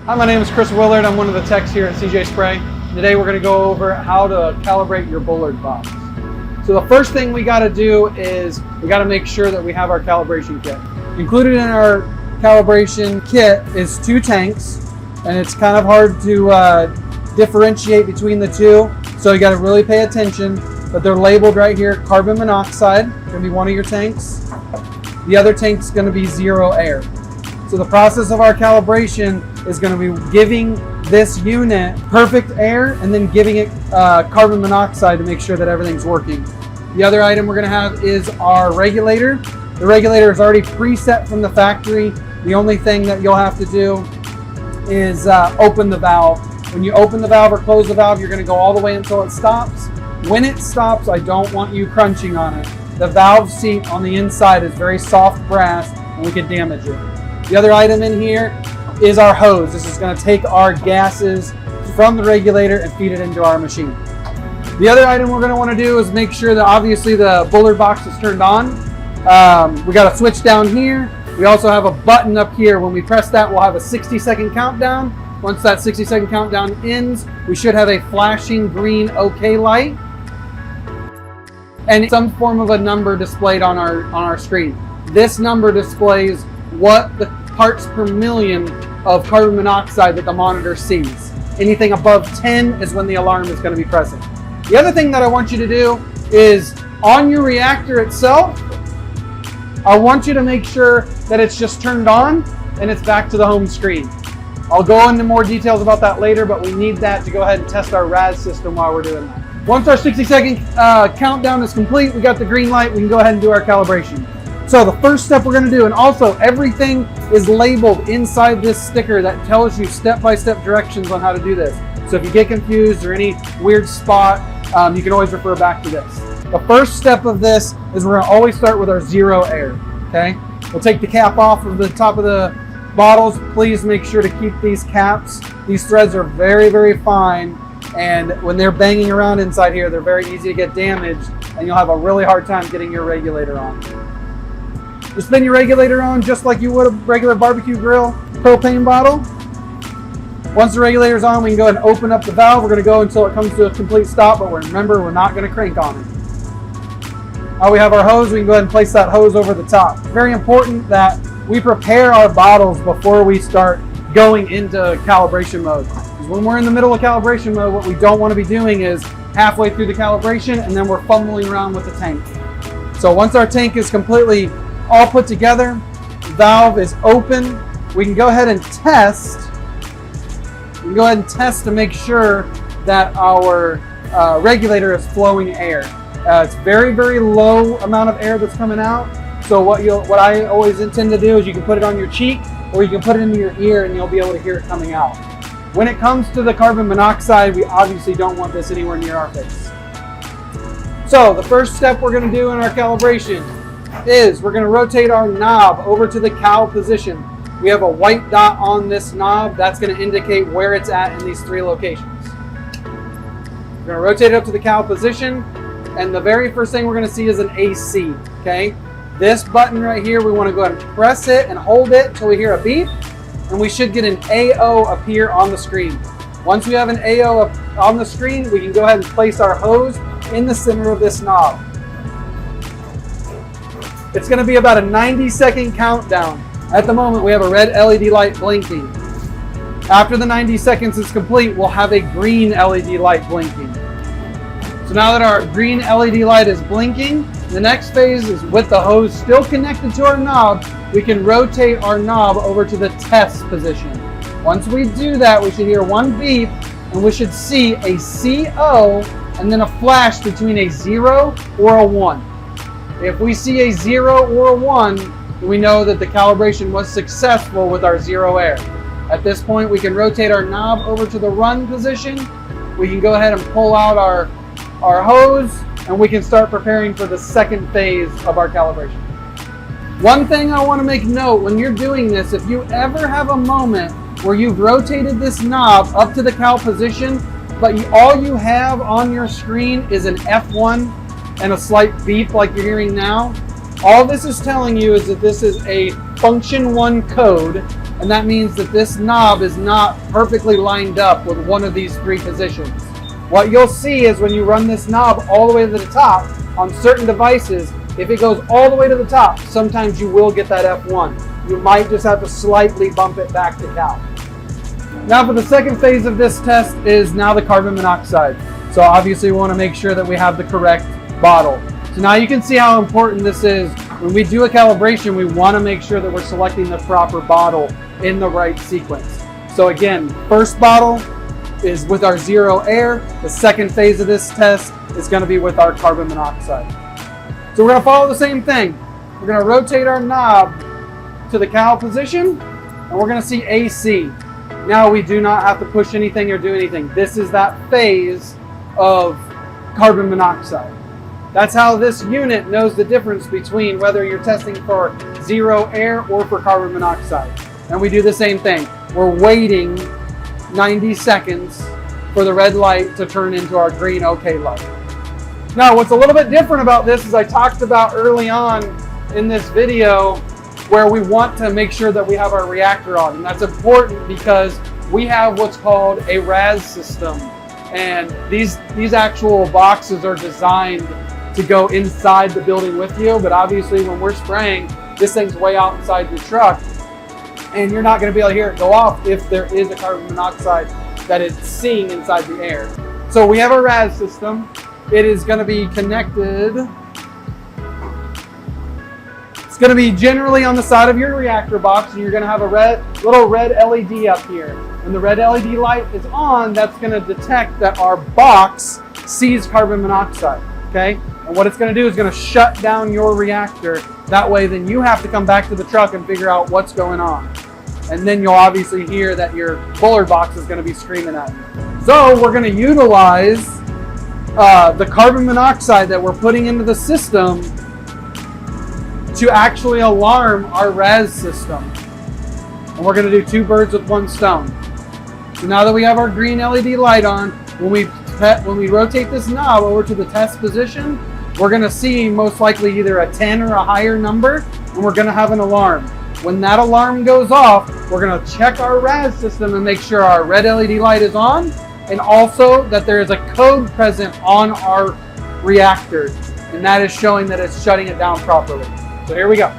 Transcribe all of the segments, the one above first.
Hi, my name is Chris Willard. I'm one of the techs here at CJ Spray. Today we're going to go over how to calibrate your Bullard box. So the first thing we got to do is we got to make sure that we have our calibration kit. Included in our calibration kit is 2 tanks, and it's kind of hard to differentiate between the two, so you got to really pay attention. But they're labeled right here, carbon monoxide, going to be one of your tanks. The other tank is going to be 0 air. So the process of our calibration is going to be giving this unit perfect air and then giving it carbon monoxide to make sure that everything's working. The other item we're going to have is our regulator. The regulator is already preset from the factory. The only thing that you'll have to do is open the valve. When you open the valve or close the valve, you're going to go all the way until it stops. When it stops, I don't want you crunching on it. The valve seat on the inside is very soft brass and we could damage it. The other item in here is our hose. This is going to take our gases from the regulator and feed it into our machine. The other item we're going to want to do is make sure that obviously the Bullard box is turned on. We got a switch down here. We also have a button up here. When we press that, we'll have a 60-second countdown. Once that 60-second countdown ends, we should have a flashing green OK light and some form of a number displayed on our screen. This number displays what the parts per million of carbon monoxide that the monitor sees. Anything above 10 is when the alarm is going to be present. The other thing that I want you to do is on your reactor itself, I want you to make sure that it's just turned on and it's back to the home screen. I'll go into more details about that later, but we need that to go ahead and test our RAS system while we're doing that. Once our 60-second countdown is complete, we got the green light, we can go ahead and do our calibration. So the first step we're going to do, and also everything is labeled inside this sticker that tells you step-by-step directions on how to do this. So if you get confused or any weird spot, you can always refer back to this. The first step of this is we're going to always start with our 0 air, okay? We'll take the cap off of the top of the bottles. Please make sure to keep these caps. These threads are very, very fine, and when they're banging around inside here, they're very easy to get damaged, and you'll have a really hard time getting your regulator on. Just spin your regulator on just like you would a regular barbecue grill propane bottle. Once the regulator's on, we can go ahead and open up the valve. We're going to go until it comes to a complete stop, but remember, we're not going to crank on it. Now we have our hose. We can go ahead and place that hose over the top. It's very important that we prepare our bottles before we start going into calibration mode. Because when we're in the middle of calibration mode, what we don't want to be doing is halfway through the calibration and then we're fumbling around with the tank. So once our tank is completely all put together, the valve is open, we can go ahead and test. We can go ahead and test to make sure that our regulator is flowing air. It's very, very low amount of air that's coming out. So what I always intend to do is you can put it on your cheek or you can put it into your ear and you'll be able to hear it coming out. When it comes to the carbon monoxide, we obviously don't want this anywhere near our face. So the first step we're going to do in our calibration is we're going to rotate our knob over to the cal position. We have a white dot on this knob. That's going to indicate where it's at in these 3 locations. We're going to rotate it up to the cal position, and the very first thing we're going to see is an AC, okay? This button right here, we want to go ahead and press it and hold it until we hear a beep, and we should get an AO appear on the screen. Once we have an AO on the screen, we can go ahead and place our hose in the center of this knob. It's going to be about a 90-second countdown. At the moment, we have a red LED light blinking. After the 90 seconds is complete, we'll have a green LED light blinking. So now that our green LED light is blinking, the next phase is with the hose still connected to our knob, we can rotate our knob over to the test position. Once we do that, we should hear one beep, and we should see a CO and then a flash between a 0 or a 1. If we see a 0 or a 1, we know that the calibration was successful with our 0 air. At this point, we can rotate our knob over to the run position. We can go ahead and pull out our hose, and we can start preparing for the second phase of our calibration. One thing I want to make note, when you're doing this, if you ever have a moment where you've rotated this knob up to the cal position, but all you have on your screen is an F1 and a slight beep like you're hearing now, all this is telling you is that this is a function 1 code, and that means that this knob is not perfectly lined up with one of these three positions. What you'll see is when you run this knob all the way to the top on certain devices, if it goes all the way to the top, sometimes you will get that F1. You might just have to slightly bump it back to cal. Now for the second phase of this test is now the carbon monoxide. So obviously we want to make sure that we have the correct bottle. So now you can see how important this is. When we do a calibration, we want to make sure that we're selecting the proper bottle in the right sequence. So again, first bottle is with our zero air. The second phase of this test is going to be with our carbon monoxide. So we're going to follow the same thing. We're going to rotate our knob to the cal position, and we're going to see AC. Now we do not have to push anything or do anything. This is that phase of carbon monoxide. That's how this unit knows the difference between whether you're testing for zero air or for carbon monoxide. And we do the same thing. We're waiting 90 seconds for the red light to turn into our green OK light. Now, what's a little bit different about this is I talked about early on in this video where we want to make sure that we have our reactor on. And that's important because we have what's called a RAS system. And these actual boxes are designed to go inside the building with you. But obviously when we're spraying, this thing's way out inside the truck. And you're not going to be able to hear it go off if there is a carbon monoxide that it's seeing inside the air. So we have a RAS system. It is going to be connected. It's going to be generally on the side of your reactor box, and you're going to have a little red LED up here. When the red LED light is on, that's going to detect that our box sees carbon monoxide. Okay? And what it's going to do is going to shut down your reactor. That way, then you have to come back to the truck and figure out what's going on. And then you'll obviously hear that your Bullard box is going to be screaming at you. So we're going to utilize the carbon monoxide that we're putting into the system to actually alarm our RAS system. And we're going to do two birds with one stone. So now that we have our green LED light on, when we rotate this knob over to the test position, we're going to see most likely either a 10 or a higher number, and we're going to have an alarm. When that alarm goes off, we're going to check our RAS system and make sure our red LED light is on, and also that there is a code present on our reactor, and that is showing that it's shutting it down properly. So here we go.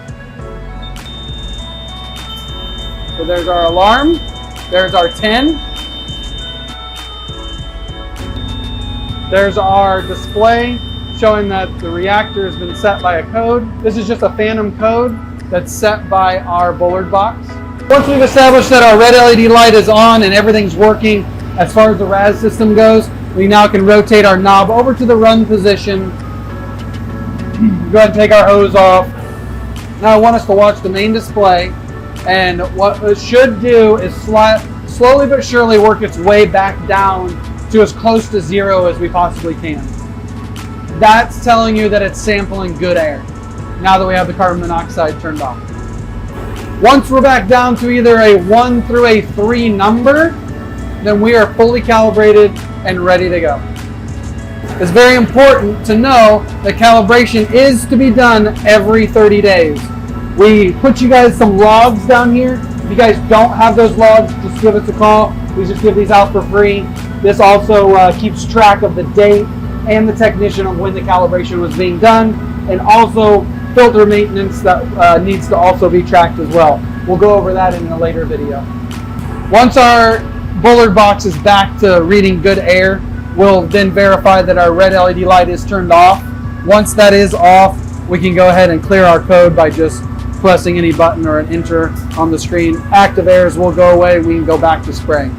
So there's our alarm. There's our 10. There's our display showing that the reactor has been set by a code. This is just a phantom code that's set by our Bullard box. Once we've established that our red LED light is on and everything's working as far as the RAS system goes, we now can rotate our knob over to the run position. Go ahead and take our hose off. Now I want us to watch the main display, and what it should do is slowly but surely work its way back down to as close to zero as we possibly can. That's telling you that it's sampling good air, now that we have the carbon monoxide turned off. Once we're back down to either a 1 through a 3 number, then we are fully calibrated and ready to go. It's very important to know that calibration is to be done every 30 days. We put you guys some logs down here. If you guys don't have those logs, just give us a call. We just give these out for free. This also keeps track of the date and the technician of when the calibration was being done, and also filter maintenance that needs to also be tracked as well. We'll go over that in a later video. Once our Bullard box is back to reading good air, we'll then verify that our red LED light is turned off. Once that is off, we can go ahead and clear our code by just pressing any button or an enter on the screen. Active errors will go away. We can go back to spraying.